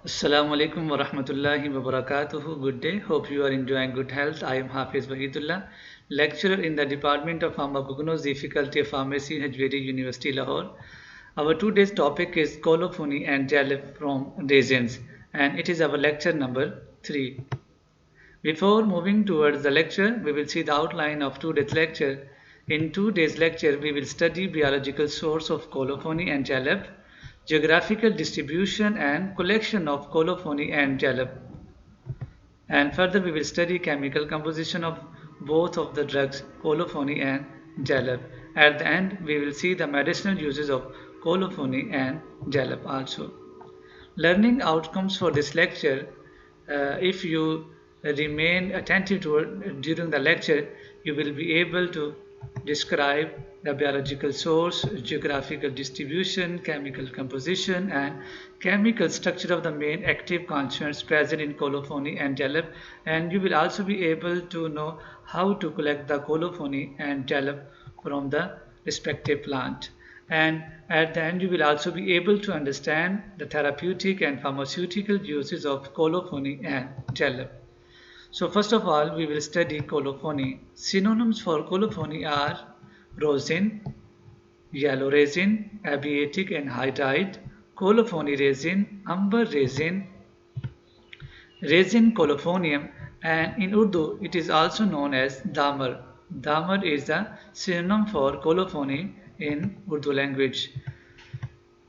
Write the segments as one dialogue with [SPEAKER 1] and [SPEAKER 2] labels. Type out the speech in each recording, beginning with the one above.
[SPEAKER 1] Assalamu alaikum wa rahmatullahi wa barakatuhu. Good day. Hope you are enjoying good health. I am Hafiz Wahidullah, lecturer in the Department of Pharmacognosy, Faculty of Pharmacy, Hajveri University, Lahore. Our today's topic is colophony and jalap from raisins, and it is our lecture number 3. Before moving towards the lecture, we will see the outline of today's lecture. In today's lecture, we will study biological source of colophony and jalap, geographical distribution and collection of colophony and jalap, and further we will study chemical composition of both of the drugs colophony and jalap. At the end, we will see the medicinal uses of colophony and jalap also. Learning outcomes for this lecture, if you remain attentive to it during the lecture, you will be able to describe the biological source, geographical distribution, chemical composition, and chemical structure of the main active constituents present in colophony and jalap, and you will also be able to know how to collect the colophony and jalap from the respective plant. And at the end, you will also be able to understand the therapeutic and pharmaceutical uses of colophony and jalap. So first of all, we will study colophony. Synonyms for colophony are rosin, yellow resin, abiotic anhydride, colophony resin, amber resin, resin colophonium, and in Urdu it is also known as damar. Damar is the synonym for colophony in Urdu language.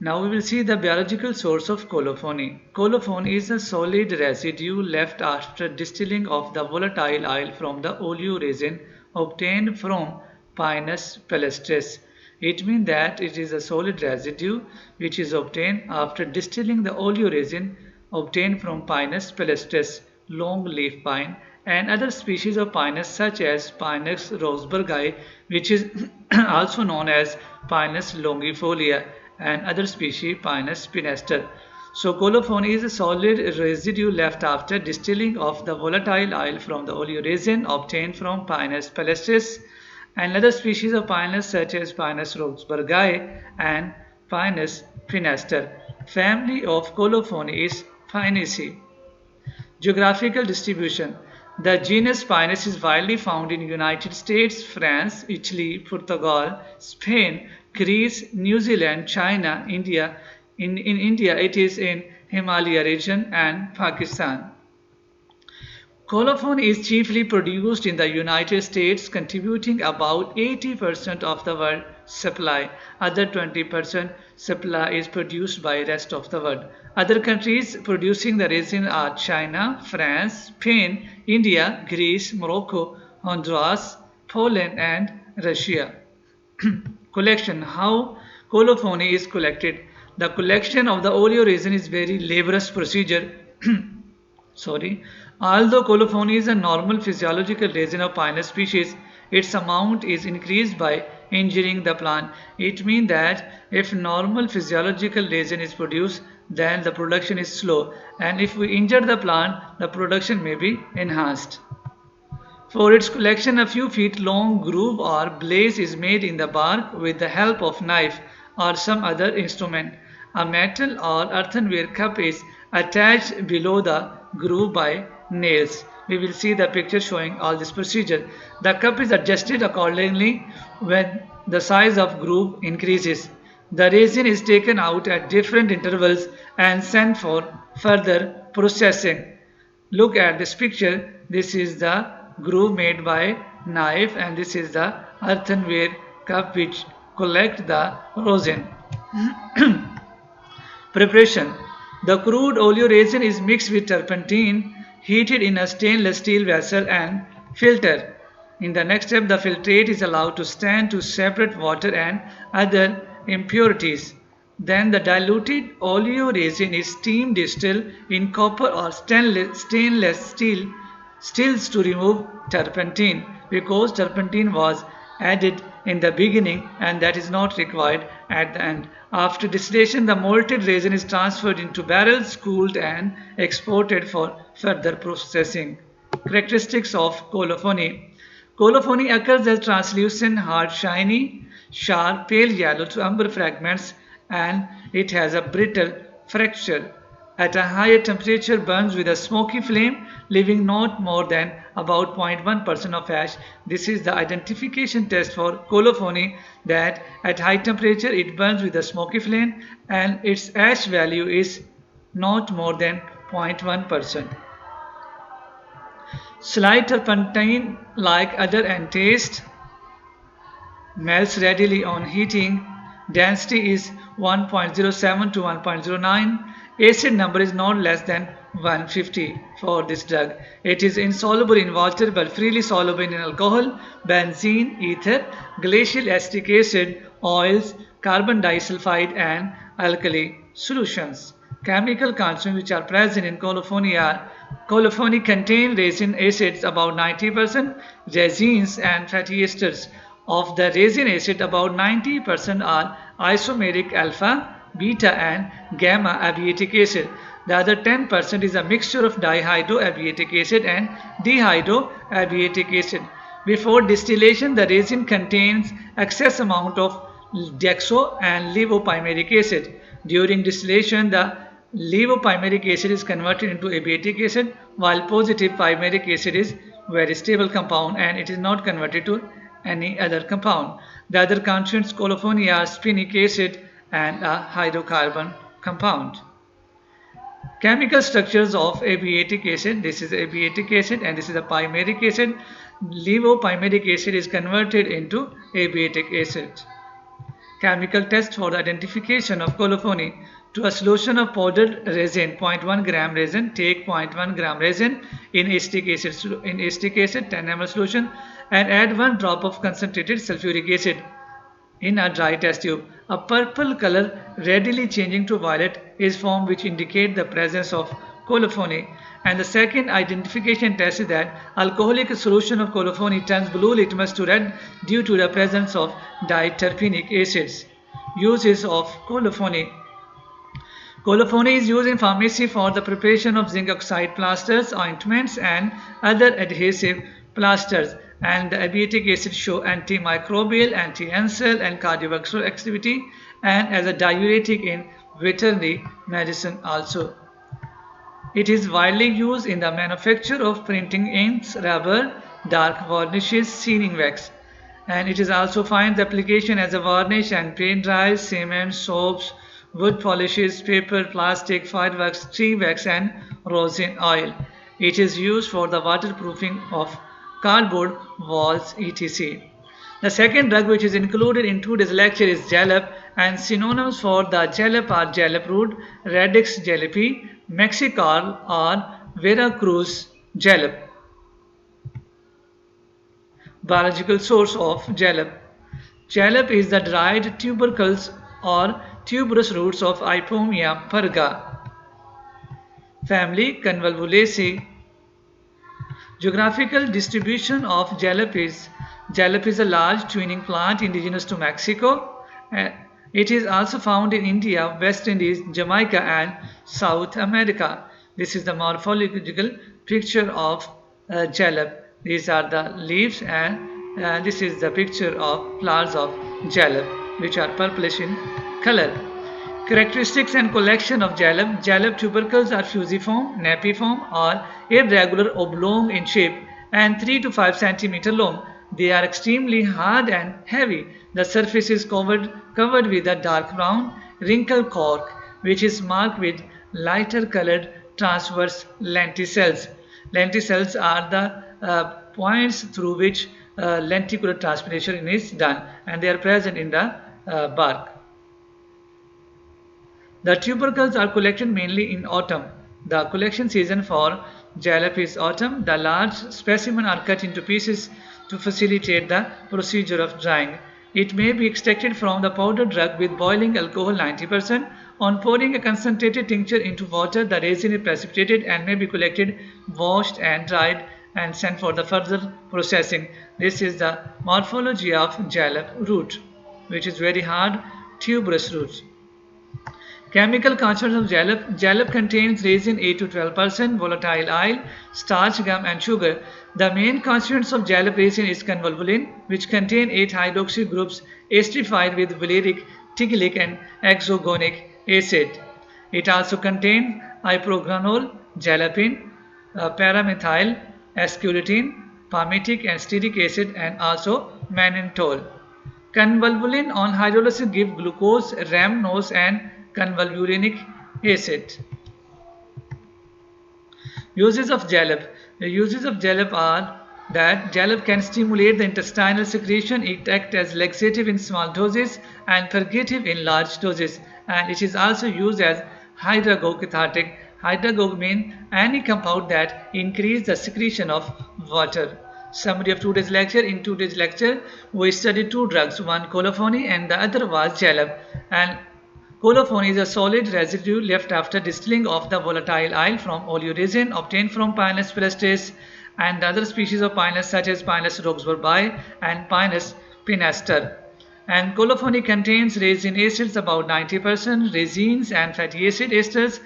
[SPEAKER 1] Now we will see the biological source of colophony. Colophon is a solid residue left after distilling of the volatile oil from the oleoresin obtained from Pinus palustris. It means that it is a solid residue which is obtained after distilling the oleoresin obtained from Pinus palustris, long leaf pine, and other species of Pinus such as Pinus roseburgii, which is also known as Pinus longifolia, and other species Pinus spinaster. So colophon is a solid residue left after distilling of the volatile oil from the oleoresin obtained from Pinus palustris and other species of Pinus such as Pinus roseburgii and Pinus spinaster. Family of colophony is Pinaceae. Geographical distribution. The genus Pinus is widely found in United States, France, Italy, Portugal, Spain, Greece, New Zealand, China, India. In India, it is in Himalaya region and Pakistan. Colophon is chiefly produced in the United States, contributing about 80% of the world supply. Other 20% supply is produced by rest of the world. Other countries producing the resin are China, France, Spain, India, Greece, Morocco, Honduras, Poland, and Russia. Collection. How colophony is collected. The collection of the oleoresin is very laborious procedure. Sorry. Although colophony is a normal physiological resin of Pinus species, its amount is increased by injuring the plant. It means that if normal physiological resin is produced, then the production is slow, and if we injure the plant, the production may be enhanced. For its collection, a few feet long groove or blaze is made in the bark with the help of knife or some other instrument. A metal or earthenware cup is attached below the groove by nails. We will see the picture showing all this procedure. The cup is adjusted accordingly when the size of groove increases. The resin is taken out at different intervals and sent for further processing. Look at this picture. This is the groove made by knife, and this is the earthenware cup which collect the rosin. Preparation. The crude oleoresin is mixed with turpentine, heated in a stainless steel vessel and filtered. In the next step, the filtrate is allowed to stand to separate water and other impurities. Then the diluted oleoresin is steam distilled in copper or stainless steel stills to remove turpentine, because turpentine was added in the beginning and that is not required at the end. After distillation, the malted resin is transferred into barrels, cooled and exported for further processing. Characteristics of colophony. Colophony occurs as translucent, hard, shiny, sharp, pale yellow to amber fragments, and it has a brittle fracture. at a higher temperature burns with a smoky flame, leaving not more than about 0.1% of ash. This is the identification test for colophony, that at high temperature it burns with a smoky flame and its ash value is not more than 0.1%. Slight turpentine, like other and taste, melts readily on heating. Density is 1.07 to 1.09. Acid number is not less than 150 for this drug. It is insoluble in water but freely soluble in alcohol, benzene, ether, glacial acetic acid, oils, carbon disulfide and alkali solutions. Chemical constituents which are present in colophony are: colophony contain resin acids about 90%, resins and fatty esters. Of the resin acid, about 90% are isomeric alpha, beta and gamma abiotic acid. The other 10% is a mixture of dihydroabiotic acid and dihydroabiotic acid. Before distillation, the resin contains excess amount of dexo and levopimeric acid. During distillation, the levopimeric acid is converted into abiotic acid, while positive pimeric acid is very stable compound and it is not converted to any other compound. The other constituents colophony are spinic acid and a hydrocarbon compound. Chemical structures of abiotic acid: this is abiotic acid and this is a pimeric acid. Levopimeric acid is converted into abiotic acid. Chemical test for the identification of colophony: to a solution of powdered resin, 0.1 gram resin, take 0.1 gram resin in acetic acid 10 ml solution and add 1 drop of concentrated sulfuric acid in a dry test tube. A purple color readily changing to violet is formed, which indicate the presence of colophony. And the second identification test is that alcoholic solution of colophony turns blue litmus to red due to the presence of diterpenic acids. Uses of colophony: colophony is used in pharmacy for the preparation of zinc oxide plasters, ointments and other adhesive plasters, and the abiotic acids show antimicrobial, anti-ancel and cardiovascular activity, and as a diuretic in veterinary medicine also. It is widely used in the manufacture of printing inks, rubber, dark varnishes, sealing wax, and it is also finds application as a varnish and paint dyes, cement, soaps, wood polishes, paper, plastic, fireworks, tree wax and rosin oil. It is used for the waterproofing of cardboard walls, etc. The second drug which is included in today's lecture is jalap, and synonyms for the jalap are jalap root, radix jalapi, mexical or Veracruz jalap. Biological source of jalap: jalap is the dried tubercles or tuberous roots of Ipomea purga, family Convolvulaceae. Geographical distribution of jalap is: jalap is a large twining plant indigenous to Mexico. It is also found in India, West Indies, Jamaica and South America. This is the morphological picture of jalap. These are the leaves and this is the picture of flowers of jalap, which are purplish in color. Characteristics and collection of jalap: jalap tubercles are fusiform, napiform or irregular, oblong in shape and 3 to 5 cm long. They are extremely hard and heavy. The surface is covered with a dark brown wrinkled cork, which is marked with lighter colored transverse lenticels. Lenticels are the points through which lenticular transpiration is done, and they are present in the bark. The tubercles are collected mainly in autumn. The collection season for jalap is autumn. The large specimens are cut into pieces to facilitate the procedure of drying. It may be extracted from the powdered drug with boiling alcohol 90%. On pouring a concentrated tincture into water, the resin is precipitated and may be collected, washed and dried and sent for the further processing. This is the morphology of jalap root, which is very hard tuberous roots. Chemical constituents of jalap: jalap contains resin 8 to 12%, volatile oil, starch, gum and sugar. The main constituents of jalap resin is convolvulin, which contain 8 hydroxy groups esterified with valeric, tiglic and hexagonic acid. It also contains iprogranol, jalapin, paramethyl ascutine, palmitic and stearic acid, and also mannitol. Convolvulin on hydrolysis give glucose, rhamnose, and convolvulinic acid. Uses of jalap. The uses of jalap are that jalap can stimulate the intestinal secretion, it acts as laxative in small doses and purgative in large doses, and it is also used as hydragogue-cathartic. Hydragogue means any compound that increases the secretion of water. Summary of today's lecture. In today's lecture, we studied two drugs, one colophony and the other was jalap. And colophon is a solid residue left after distilling of the volatile oil from oleoresin obtained from Pinus pilastris and other species of Pinus such as Pinus roxburghi and Pinus pinaster. And colophony contains resin acids about 90%, resins and fatty acid esters.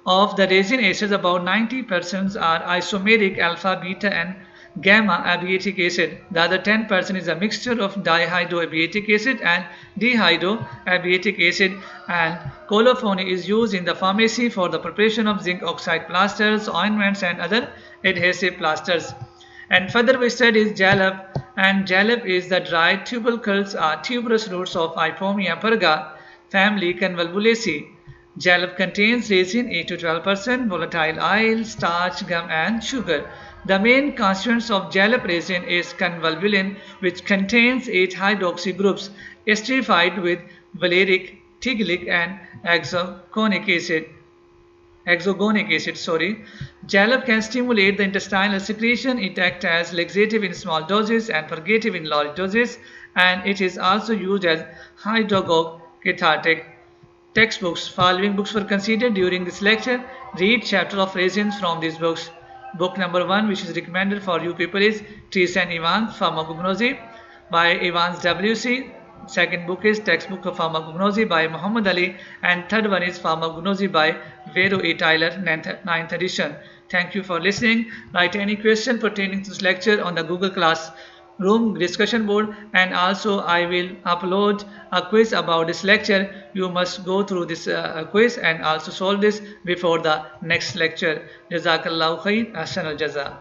[SPEAKER 1] Of the resin acids, about 90% are isomeric alpha, beta and gamma abietic acid. The other 10% is a mixture of dihydroabietic acid and dihydroabietic acid, and colophony is used in the pharmacy for the preparation of zinc oxide plasters, ointments and other adhesive plasters. And further we study jalap, and jalap is the dried tubercles or tuberous roots of Ipomia purga family Convolvulaceae. Jalap contains resin 8 to 12%, volatile oil, starch, gum and sugar. The main constituents of jalap resin is convolvulin, which contains 8 hydroxy groups esterified with valeric, tiglic and hexagonic acid. Jalap can stimulate the intestinal secretion. It acts as laxative in small doses and purgative in large doses, and it is also used as hydragogue cathartic. Textbooks. Following books were considered during this lecture. Read chapter of resins from these books. Book number 1, which is recommended for you people, is Trees and Evans Pharmacognosy by Evans W.C. Second book is Textbook of Pharmacognosy by Muhammad Ali, and third one is Pharmacognosy by Vero A. Tyler, 9th edition. Thank you for listening. Write any question pertaining to this lecture on the Google Classroom discussion board, and also I will upload a quiz about this lecture. You must go through this quiz and also solve this before the next lecture. Jazakallahu khair. Ahsan al jaza.